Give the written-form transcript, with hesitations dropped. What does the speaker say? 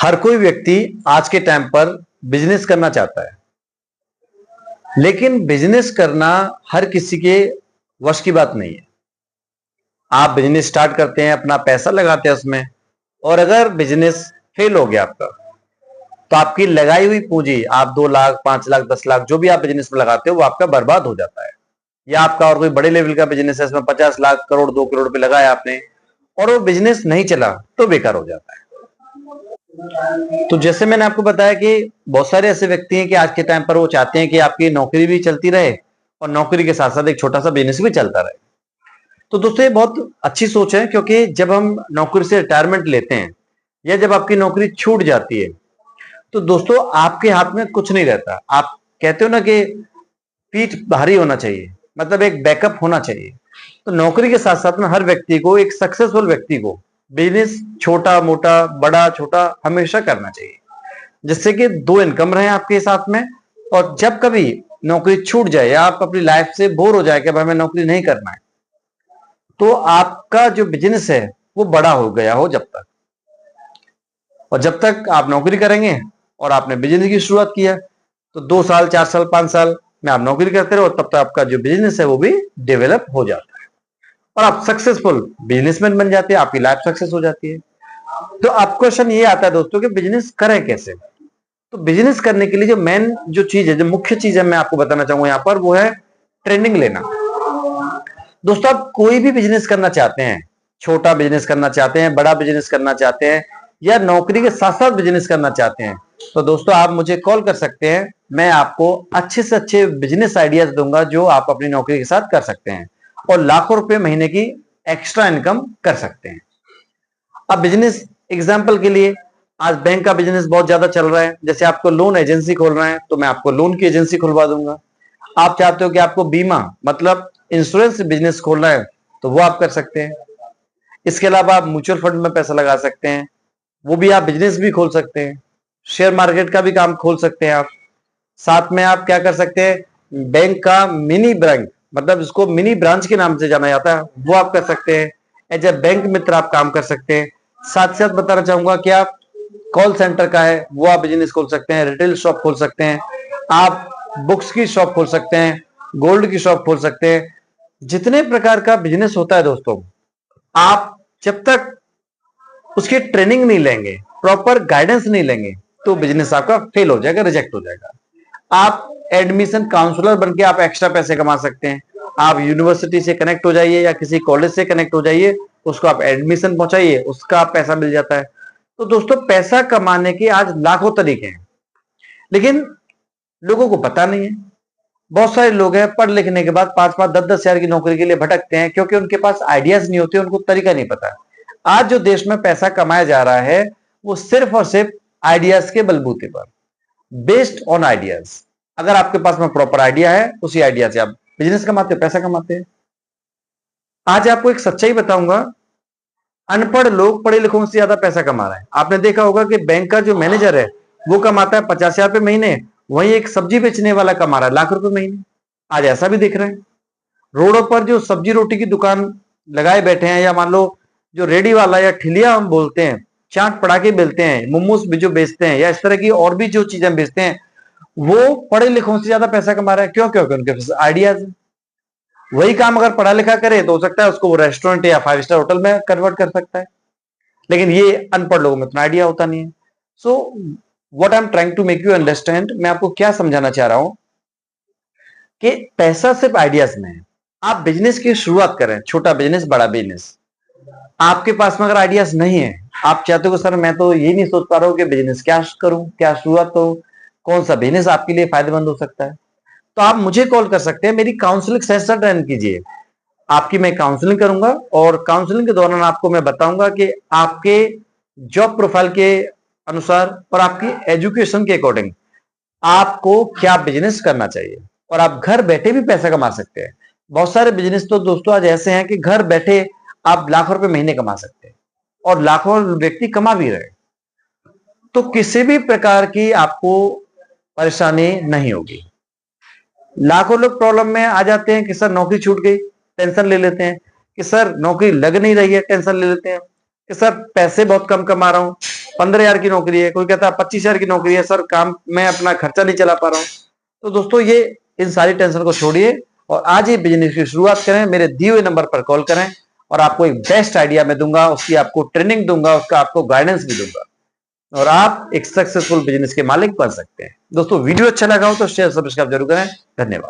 हर कोई व्यक्ति आज के टाइम पर बिजनेस करना चाहता है, लेकिन बिजनेस करना हर किसी के वश की बात नहीं है। आप बिजनेस स्टार्ट करते हैं, अपना पैसा लगाते हैं उसमें, और अगर बिजनेस फेल हो गया आपका, तो आपकी लगाई हुई पूंजी, आप 2 लाख, 5 लाख, 10 लाख जो भी आप बिजनेस में लगाते हो, वो आपका बर्बाद हो जाता है। या आपका और कोई बड़े लेवल का बिजनेस है, इसमें 50 लाख, करोड़, 2 करोड़ रुपए लगाया आपने, और वो बिजनेस नहीं चला, तो बेकार हो जाता है। तो जैसे मैंने आपको बताया कि बहुत सारे ऐसे व्यक्ति हैं कि आज के टाइम पर वो चाहते हैं कि आपकी नौकरी भी चलती रहे और नौकरी के साथ साथ एक छोटा सा बिजनेस भी चलता रहे। तो दोस्तों, ये बहुत अच्छी सोच है, क्योंकि जब हम नौकरी से रिटायरमेंट लेते हैं या जब आपकी नौकरी छूट जाती है, तो दोस्तों आपके हाथ में कुछ नहीं रहता। आप कहते हो ना कि पीठ भारी होना चाहिए, मतलब एक बैकअप होना चाहिए। तो नौकरी के साथ साथ में हर व्यक्ति को, एक सक्सेसफुल व्यक्ति को, बिजनेस छोटा मोटा, बड़ा छोटा, हमेशा करना चाहिए, जिससे कि 2 इनकम रहे आपके साथ में। और जब कभी नौकरी छूट जाए या आप अपनी लाइफ से बोर हो जाए कि हमें नौकरी नहीं करना है, तो आपका जो बिजनेस है वो बड़ा हो गया हो जब तक। और जब तक आप नौकरी करेंगे और आपने बिजनेस की शुरुआत किया, तो 2 साल, 4 साल, 5 साल में आप नौकरी करते रहो, तब तक आपका जो बिजनेस है वो भी डेवलप हो जाता है और आप सक्सेसफुल बिजनेसमैन बन जाते हैं, आपकी लाइफ सक्सेस हो जाती है। तो अब क्वेश्चन ये आता है दोस्तों कि बिजनेस करें कैसे। तो बिजनेस करने के लिए जो मेन जो चीज है, जो मुख्य चीज है, मैं आपको बताना चाहूंगा यहां पर, वो है ट्रेनिंग लेना। दोस्तों, आप कोई भी बिजनेस करना चाहते हैं, छोटा बिजनेस करना चाहते हैं, बड़ा बिजनेस करना चाहते हैं, या नौकरी के साथ साथ बिजनेस करना चाहते हैं, तो दोस्तों आप मुझे कॉल कर सकते हैं। मैं आपको अच्छे से अच्छे बिजनेस आइडियाज दूंगा जो आप अपनी नौकरी के साथ कर सकते हैं और लाखों रुपए महीने की एक्स्ट्रा इनकम कर सकते हैं। अब बिजनेस एग्जांपल के लिए, आज बैंक का बिजनेस बहुत ज्यादा चल रहा है। जैसे आपको लोन एजेंसी खोलना है, तो मैं आपको लोन की एजेंसी खुलवा दूंगा। आप चाहते हो कि आपको बीमा मतलब इंश्योरेंस बिजनेस खोलना है, तो वो आप कर सकते हैं। इसके अलावा आप म्यूचुअल फंड में पैसा लगा सकते हैं, वो भी आप बिजनेस भी खोल सकते हैं। शेयर मार्केट का भी काम खोल सकते हैं आप। साथ में आप क्या कर सकते हैं, बैंक का मिनी बैंक, मतलब इसको मिनी ब्रांच के नाम से जाना जाता है, वो आप कर सकते हैं। एज ए बैंक मित्र आप काम कर सकते हैं। साथ साथ बताना चाहूंगा कि आप कॉल सेंटर का है, वो आप बिजनेस खोल सकते हैं, रिटेल शॉप खोल सकते हैं, आप बुक्स की शॉप खोल सकते हैं, गोल्ड की शॉप खोल सकते हैं। जितने प्रकार का बिजनेस होता है दोस्तों, आप जब तक उसकी ट्रेनिंग नहीं लेंगे, प्रॉपर गाइडेंस नहीं लेंगे, तो बिजनेस आपका फेल हो जाएगा, रिजेक्ट हो जाएगा। आप एडमिशन काउंसलर बन के आप एक्स्ट्रा पैसे कमा सकते हैं। आप यूनिवर्सिटी से कनेक्ट हो जाइए या किसी कॉलेज से कनेक्ट हो जाइए, उसको आप एडमिशन पहुंचाइए, उसका पैसा मिल जाता है। तो दोस्तों, पैसा कमाने के आज लाखों तरीके हैं, लेकिन लोगों को पता नहीं है। बहुत सारे लोग हैं, पढ़ लिखने के बाद 5-5, 10-10 हजार की नौकरी के लिए भटकते हैं, क्योंकि उनके पास आइडियाज नहीं होते, उनको तरीका नहीं पता। आज जो देश में पैसा कमाया जा रहा है, वो सिर्फ और सिर्फ आइडियाज के बलबूते पर, बेस्ड ऑन आइडियाज। अगर आपके पास में प्रॉपर आइडिया है, उसी आइडिया से आप बिजनेस कमाते हो, पैसा कमाते हैं। आज आपको एक सच्चाई बताऊंगा, अनपढ़ लोग पढ़े लिखों से ज्यादा पैसा कमा रहे हैं। आपने देखा होगा कि बैंक का जो मैनेजर है, वो कमाता है 50 हजार रुपए महीने, वहीं एक सब्जी बेचने वाला कमा रहा है लाख रुपए महीने। आज ऐसा भी देख रहे हैं। रोडों पर जो सब्जी रोटी की दुकान लगाए बैठे हैं, या मान लो जो रेडी वाला या ठिलिया हम बोलते हैं, चाट पटाखे बेचते हैं, मोमोज भी जो बेचते हैं, या इस तरह की और भी जो चीजें बेचते हैं, वो पढ़े लिखों से ज्यादा पैसा कमा रहा है। क्यों? क्योंकि उनके पास आइडियाज है। वही काम अगर पढ़ा लिखा करे, तो हो सकता है उसको वो रेस्टोरेंट या 5 स्टार होटल में कन्वर्ट कर सकता है, लेकिन ये अनपढ़ लोगों में इतना आइडिया होता नहीं है। So what I am trying to make you understand, मैं आपको क्या समझाना चाह रहा हूं कि पैसा सिर्फ आइडियाज में है। आप बिजनेस की शुरुआत करें, छोटा बिजनेस, बड़ा बिजनेस। आपके पास में अगर आइडियाज नहीं है, आप चाहते हो कि सर मैं तो ये नहीं सोच पा रहा हूं कि बिजनेस क्या करूं, क्या शुरुआत करूं, कौन सा बिजनेस आपके लिए फायदेमंद हो सकता है, तो आप मुझे कॉल कर सकते हैं। मेरी काउंसलिंग सेशन अटेंड कीजिए। आपकी मैं काउंसलिंग करूंगा, और काउंसलिंग के दौरान आपको मैं बताऊंगा कि आपके जॉब प्रोफाइल के अनुसार और आपकी एजुकेशन के अकॉर्डिंग आपको क्या बिजनेस करना चाहिए, और आप घर बैठे भी पैसा कमा सकते हैं। बहुत सारे बिजनेस तो दोस्तों आज ऐसे हैं कि घर बैठे आप लाखों रुपए महीने कमा सकते हैं, और लाखों व्यक्ति कमा भी रहे। तो किसी भी प्रकार की आपको परेशानी नहीं होगी। लाखों लोग प्रॉब्लम में आ जाते हैं कि सर नौकरी छूट गई, टेंशन ले लेते हैं, कि सर नौकरी लग नहीं रही है, टेंशन ले लेते हैं, कि सर पैसे बहुत कम कमा रहा हूं 15,000 की नौकरी है, कोई कहता है 25,000 की नौकरी है, सर काम मैं अपना खर्चा नहीं चला पा रहा हूं। तो दोस्तों ये इन सारी टेंशन को छोड़िए और आज ही बिजनेस की शुरुआत करें। मेरे दिए हुए नंबर पर कॉल करें और आपको एक बेस्ट आइडिया मैं दूंगा, उसकी आपको ट्रेनिंग दूंगा, उसका आपको गाइडेंस भी दूंगा और आप एक सक्सेसफुल बिजनेस के मालिक बन सकते हैं। दोस्तों वीडियो अच्छा लगा हो तो शेयर सब्सक्राइब जरूर करें। धन्यवाद।